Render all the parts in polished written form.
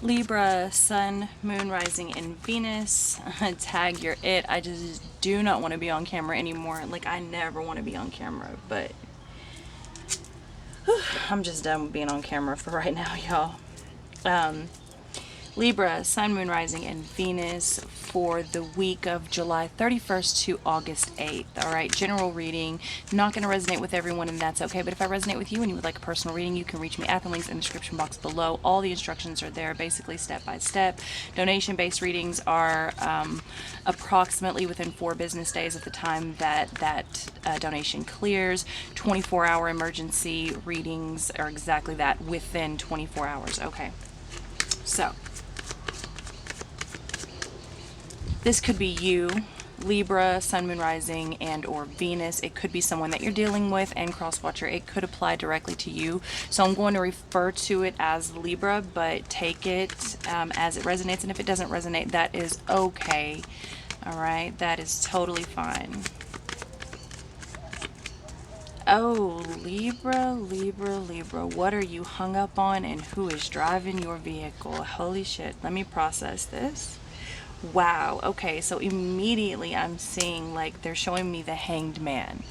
Libra, Sun, Moon, Rising, and Venus. Tag your it. I just do not want to be on camera anymore. Like, I never want to be on camera, but I'm just done with being on camera for right now, y'all. Libra, Sun, Moon, Rising, and Venus for the week of July 31st to August 8th. All right, general reading. Not going to resonate with everyone, and that's okay. But if I resonate with you and you would like a personal reading, you can reach me at the links in the description box below. All the instructions are there, basically step by step. Donation-based readings are approximately within 4 business days of the time that donation clears. 24-hour emergency readings are exactly that, within 24 hours. Okay, so this could be you, Libra, Sun, Moon, Rising, and or Venus. It could be someone that you're dealing with, and cross-watcher. It could apply directly to you. So I'm going to refer to it as Libra, but take it as it resonates. And if it doesn't resonate, that is okay. All right, that is totally fine. Oh, Libra, Libra, Libra. What are you hung up on, and who is driving your vehicle? Holy shit. Let me process this. Wow. Okay, so immediately I'm seeing, like, they're showing me the Hanged Man,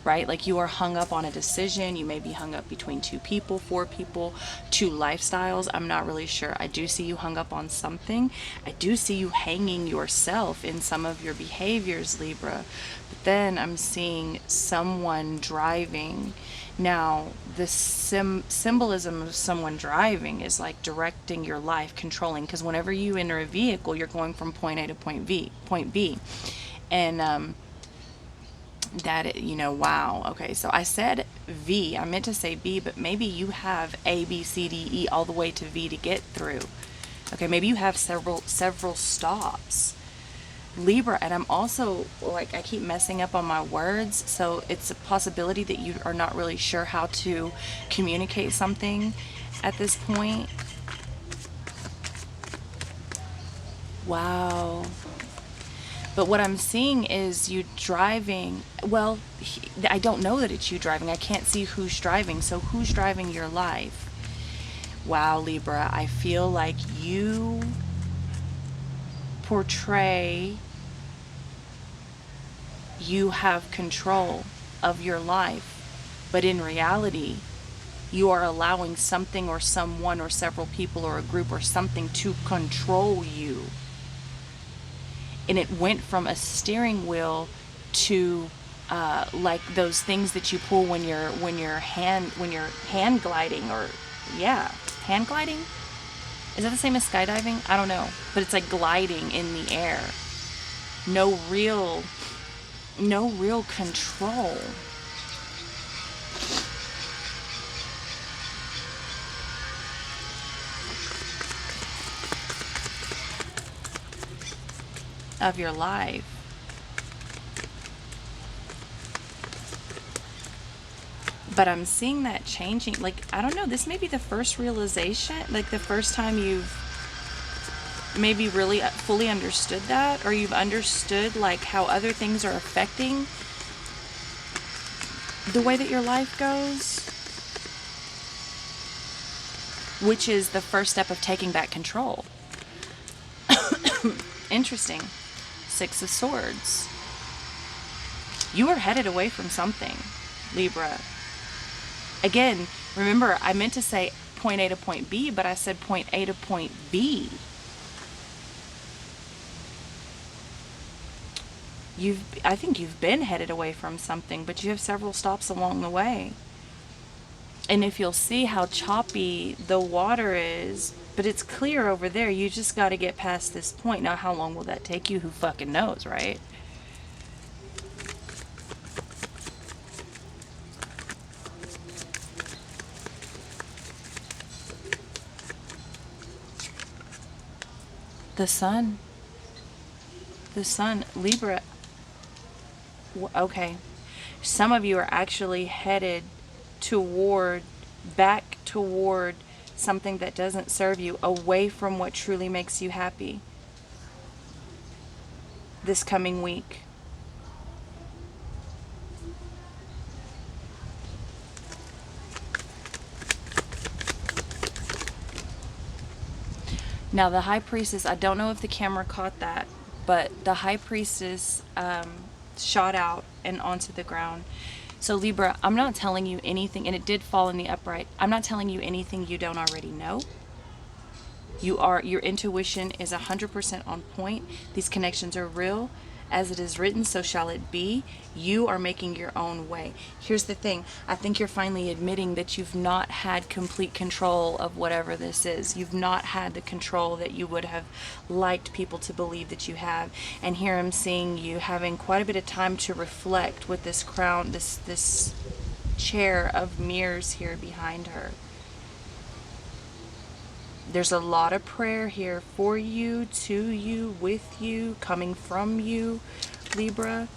right? Like, you are hung up on a decision. You may be hung up between 2 people, 4 people, 2 lifestyles. I'm not really sure. I do see you hung up on something. I do see you hanging yourself in some of your behaviors, Libra. But then I'm seeing someone driving. Now, the symbolism of someone driving is like directing your life, controlling, because whenever you enter a vehicle, you're going from point A to point B. And that, you know, wow. Okay, so I said V. I meant to say B, but maybe you have A, B, C, D, E all the way to V to get through. Okay, maybe you have several stops, Libra. And I'm also, like, I keep messing up on my words, so it's a possibility that you are not really sure how to communicate something at this point. Wow. But what I'm seeing is you driving. Well, I don't know that it's you driving. I can't see who's driving. So who's driving your life? Wow, Libra, I feel like you portray you have control of your life, but in reality, you are allowing something or someone or several people or a group or something to control you. And it went from a steering wheel to like those things that you pull when you're hand gliding, or yeah, hand gliding. Is that the same as skydiving? I don't know, but it's like gliding in the air. No real control. Of your life. But I'm seeing that changing. Like, I don't know, this may be the first realization, like the first time you've maybe really fully understood that, or you've understood like how other things are affecting the way that your life goes, which is the first step of taking back control. Interesting. 6 of Swords. You are headed away from something, Libra. Again, remember, I meant to say point A to point B, but I said point A to point B. I think you've been headed away from something, but you have several stops along the way. And if you'll see how choppy the water is, but it's clear over there, you just got to get past this point. Now, how long will that take you? Who fucking knows, right? The sun. The sun. Libra. Okay. Some of you are actually headed back toward something that doesn't serve you, away from what truly makes you happy this coming week. Now the High Priestess, I don't know if the camera caught that, but the High Priestess shot out and onto the ground. So Libra, I'm not telling you anything, and it did fall in the upright. I'm not telling you anything you don't already know. Your intuition is 100% on point. These connections are real. As it is written, so shall it be. You are making your own way. Here's the thing. I think you're finally admitting that you've not had complete control of whatever this is. You've not had the control that you would have liked people to believe that you have. And here I'm seeing you having quite a bit of time to reflect with this crown, this chair of mirrors here behind her. There's a lot of prayer here for you, to you, with you, coming from you, Libra.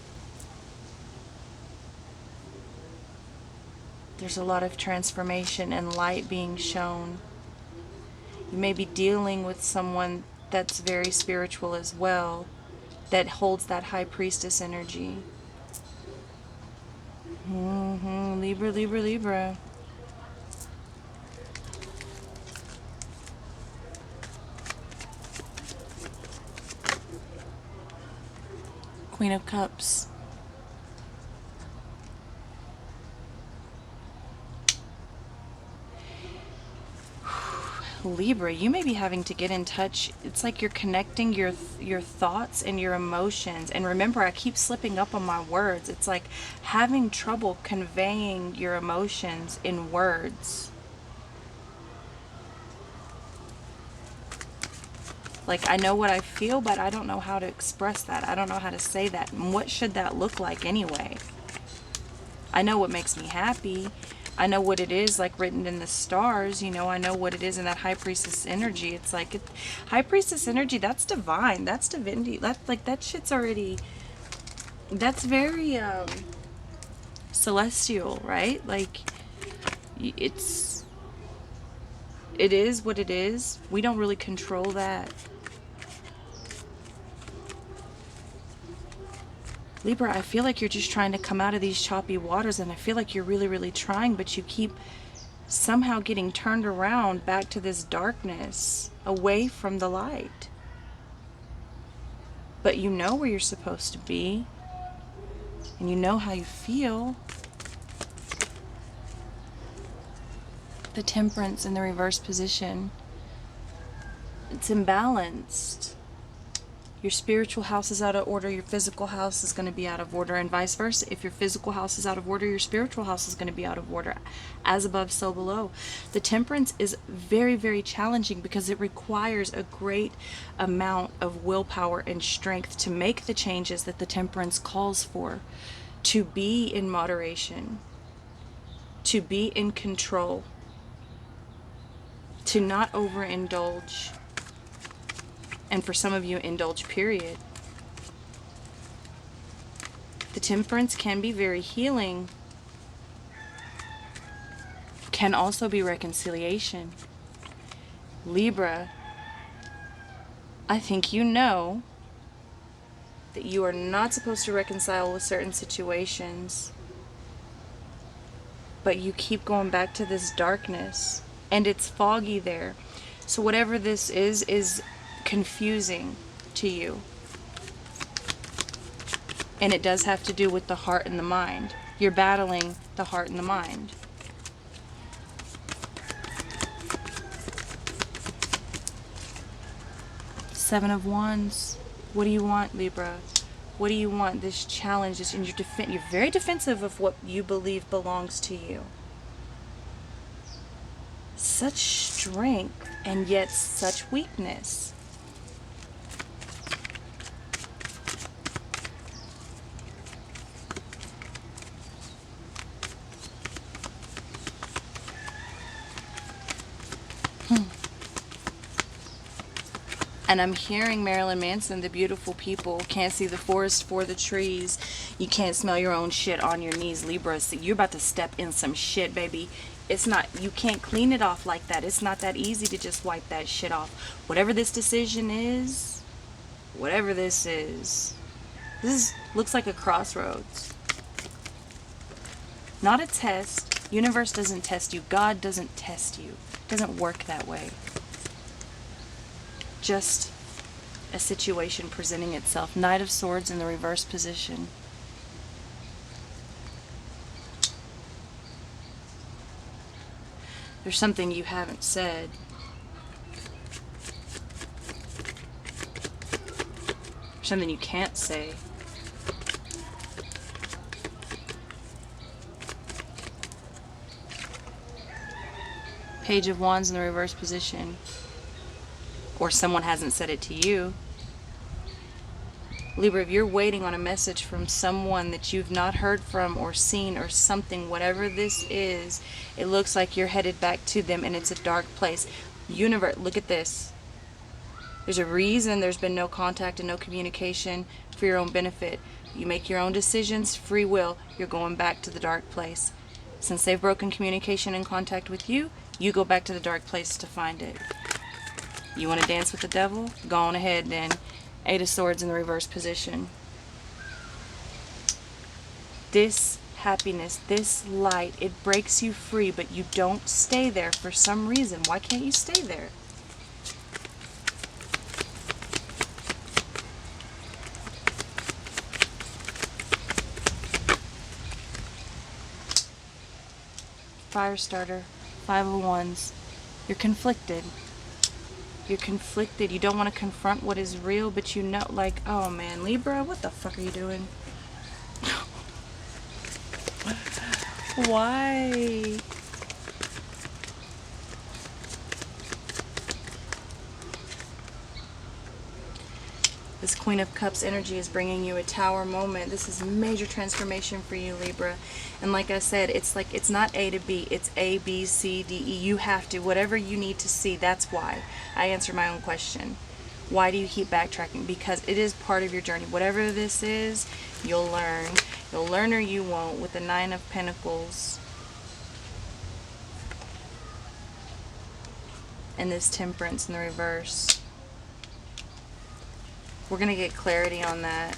There's a lot of transformation and light being shown. You may be dealing with someone that's very spiritual as well, that holds that High Priestess energy. Libra, Libra, Libra. Queen of Cups. Libra, you may be having to get in touch. It's like you're connecting your thoughts and your emotions. And remember, I keep slipping up on my words. It's like having trouble conveying your emotions in words. Like, I know what I feel, but I don't know how to express that. I don't know how to say that. And what should that look like anyway? I know what makes me happy. I know what it is, like written in the stars. You know, I know what it is in that High Priestess energy. It's like, High Priestess energy, that's divine. That's divinity. That's like, that shit's already, that's very celestial, right? Like, it is what it is. We don't really control that. Libra, I feel like you're just trying to come out of these choppy waters, and I feel like you're really, really trying, but you keep somehow getting turned around back to this darkness, away from the light. But you know where you're supposed to be, and you know how you feel. The Temperance in the reverse position. It's imbalanced. Your spiritual house is out of order, your physical house is going to be out of order, and vice versa. If your physical house is out of order, your spiritual house is going to be out of order. As above, so below. The Temperance is very, very challenging because it requires a great amount of willpower and strength to make the changes that the Temperance calls for. To be in moderation. To be in control. To not overindulge. And for some of you, indulge, period. The Temperance can be very healing. Can also be reconciliation. Libra, I think you know that you are not supposed to reconcile with certain situations, but you keep going back to this darkness, and it's foggy there. So whatever this is confusing to you. And it does have to do with the heart and the mind. You're battling the heart and the mind. Seven of Wands. What do you want, Libra? What do you want? This challenge is in your defense. You're very defensive of what you believe belongs to you. Such strength and yet such weakness. And I'm hearing Marilyn Manson, the beautiful people, can't see the forest for the trees. You can't smell your own shit on your knees, Libra. So you're about to step in some shit, baby. It's not, you can't clean it off like that. It's not that easy to just wipe that shit off. Whatever this decision is, whatever this looks like a crossroads. Not a test. Universe doesn't test you. God doesn't test you. It doesn't work that way. just a situation presenting itself. Knight of Swords in the reverse position. There's something you haven't said. Something you can't say. Page of Wands in the reverse position. Or someone hasn't said it to you. Libra, if you're waiting on a message from someone that you've not heard from or seen or something, whatever this is, it looks like you're headed back to them and it's a dark place. Universe, look at this. There's a reason there's been no contact and no communication for your own benefit. You make your own decisions, free will, you're going back to the dark place. Since they've broken communication and contact with you, you go back to the dark place to find it. You want to dance with the devil? Go on ahead then. 8 of Swords in the reverse position. This happiness, this light, it breaks you free, but you don't stay there for some reason. Why can't you stay there? Fire starter, 5 of Wands. You're conflicted. You're conflicted. You don't want to confront what is real, but you know, like, oh man, Libra, what the fuck are you doing? Why? This Queen of Cups energy is bringing you a Tower moment. This is major transformation for you, Libra. And like I said, it's like, it's not A to B. It's A, B, C, D, E. You have to, whatever you need to see, that's why. I answer my own question. Why do you keep backtracking? Because it is part of your journey. Whatever this is, you'll learn. You'll learn or you won't, with the 9 of Pentacles. And this Temperance in the reverse. We're going to get clarity on that.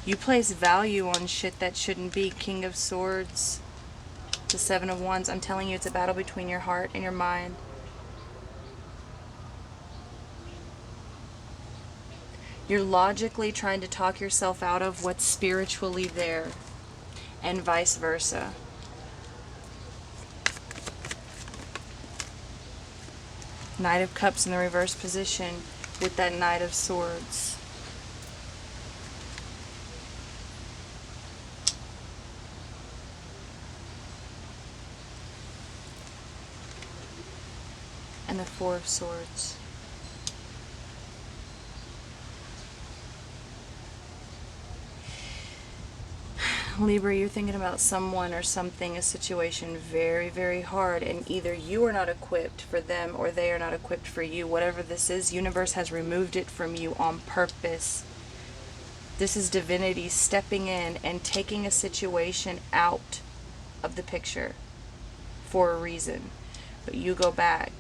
You place value on shit that shouldn't be. King of Swords to 7 of Wands. I'm telling you, it's a battle between your heart and your mind. You're logically trying to talk yourself out of what's spiritually there, and vice versa. Knight of Cups in the reverse position with that Knight of Swords. And the 4 of Swords. Libra, you're thinking about someone or something, a situation very, very hard, and either you are not equipped for them or they are not equipped for you. Whatever this is, universe has removed it from you on purpose. This is divinity stepping in and taking a situation out of the picture for a reason. But you go back.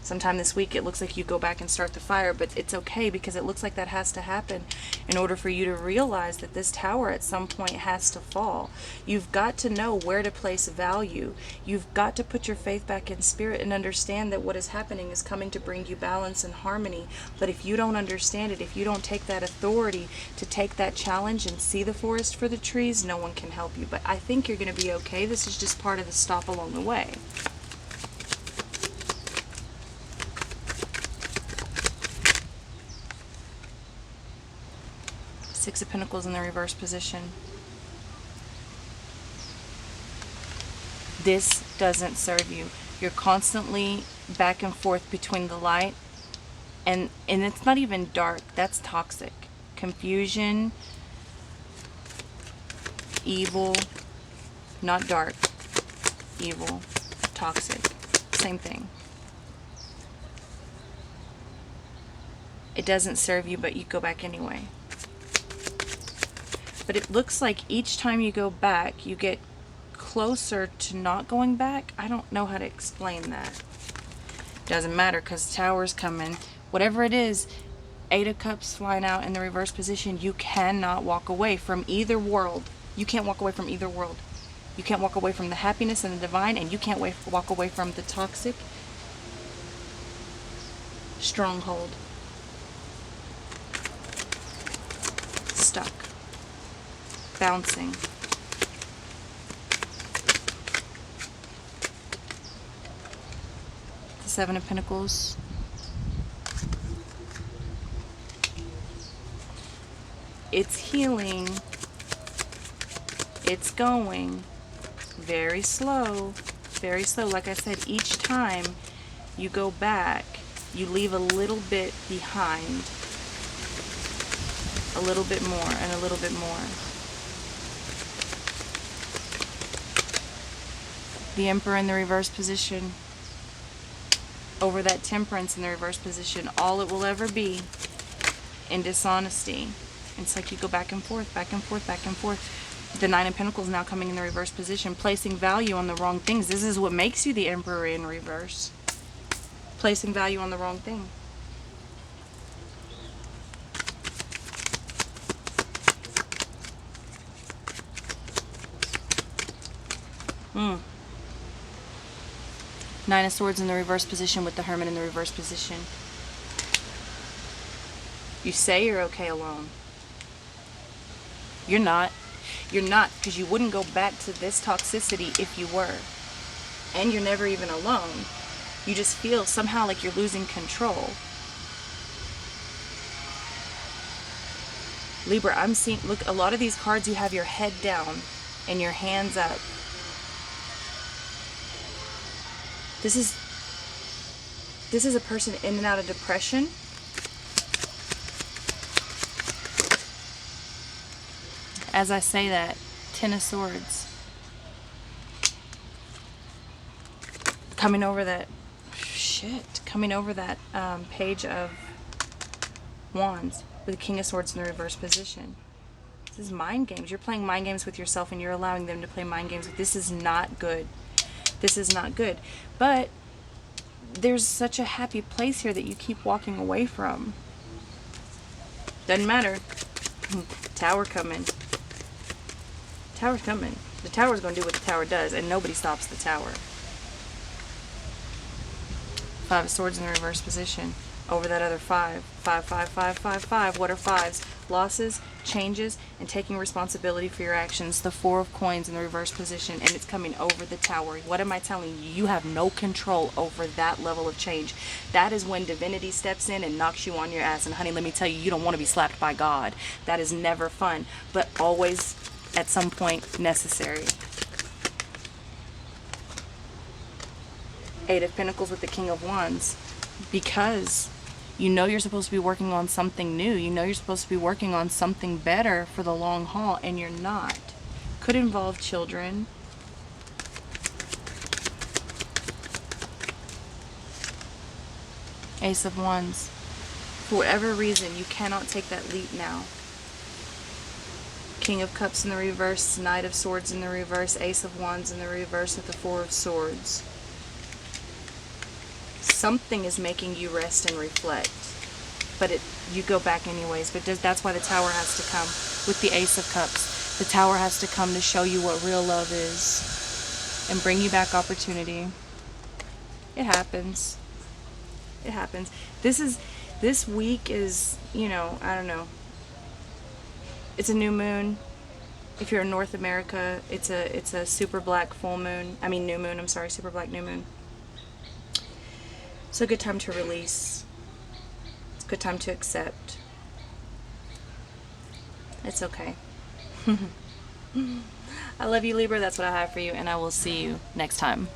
Sometime this week it looks like you go back and start the fire, but it's okay because it looks like that has to happen in order for you to realize that this tower at some point has to fall. You've got to know where to place value. You've got to put your faith back in spirit and understand that what is happening is coming to bring you balance and harmony. But if you don't understand it, if you don't take that authority to take that challenge and see the forest for the trees, no one can help you. But I think you're going to be okay. This is just part of the stop along the way. Six of Pentacles in the reverse position. This doesn't serve you. You're constantly back and forth between the light and it's not even dark. That's toxic. Confusion, evil, not dark, evil, toxic. Same thing. It doesn't serve you, but you go back anyway. But it looks like each time you go back, you get closer to not going back. I don't know how to explain that. Doesn't matter because the tower's coming. Whatever it is, Eight of Cups flying out in the reverse position. You cannot walk away from either world. You can't walk away from either world. You can't walk away from the happiness and the divine, and you can't walk away from the toxic stronghold. Stuck. Bouncing. The Seven of Pentacles. It's healing. It's going very slow, very slow. Like I said, each time you go back, you leave a little bit behind. A little bit more and a little bit more. The Emperor in the reverse position. Over that Temperance in the reverse position. All it will ever be in dishonesty. It's like you go back and forth, back and forth, back and forth. The Nine of Pentacles now coming in the reverse position. Placing value on the wrong things. This is what makes you the Emperor in reverse. Placing value on the wrong thing. Nine of Swords in the reverse position with the Hermit in the reverse position. You say you're okay alone. You're not. You're not, because you wouldn't go back to this toxicity if you were. And you're never even alone. You just feel somehow like you're losing control. Libra, I'm seeing, look, a lot of these cards you have your head down and your hands up. This is a person in and out of depression. As I say that, Ten of Swords. Coming over that, coming over that Page of Wands with the King of Swords in the reverse position. This is mind games. You're playing mind games with yourself and you're allowing them to play mind games. This is not good. This is not good. But there's such a happy place here that you keep walking away from. Doesn't matter. Tower coming. Tower's coming. The tower's going to do what the tower does, and nobody stops the tower. Five of Swords in the reverse position. Over that other five. Five, five, five, five, five. What are fives? Losses, changes, and taking responsibility for your actions. The Four of Coins in the reverse position, and it's coming over the tower. What am I telling you? You have no control over that level of change. That is when divinity steps in and knocks you on your ass. And honey, let me tell you, you don't want to be slapped by God. That is never fun, but always at some point necessary. Eight of Pentacles with the King of Wands. Because you know you're supposed to be working on something new. You know you're supposed to be working on something better for the long haul, and you're not. Could involve children. Ace of Wands. For whatever reason, you cannot take that leap now. King of Cups in the reverse, Knight of Swords in the reverse, Ace of Wands in the reverse with the Four of Swords. Something is making you rest and reflect, but you go back anyways. But that's why the Tower has to come with the Ace of Cups. The Tower has to come to show you what real love is and bring you back opportunity. It happens. It happens. This week is, you know, I don't know. It's a new moon. If you're in North America, it's a super black full moon. I mean new moon. I'm sorry, super black new moon. It's a good time to release. It's a good time to accept. It's okay. I love you, Libra. That's what I have for you, and I will see you next time.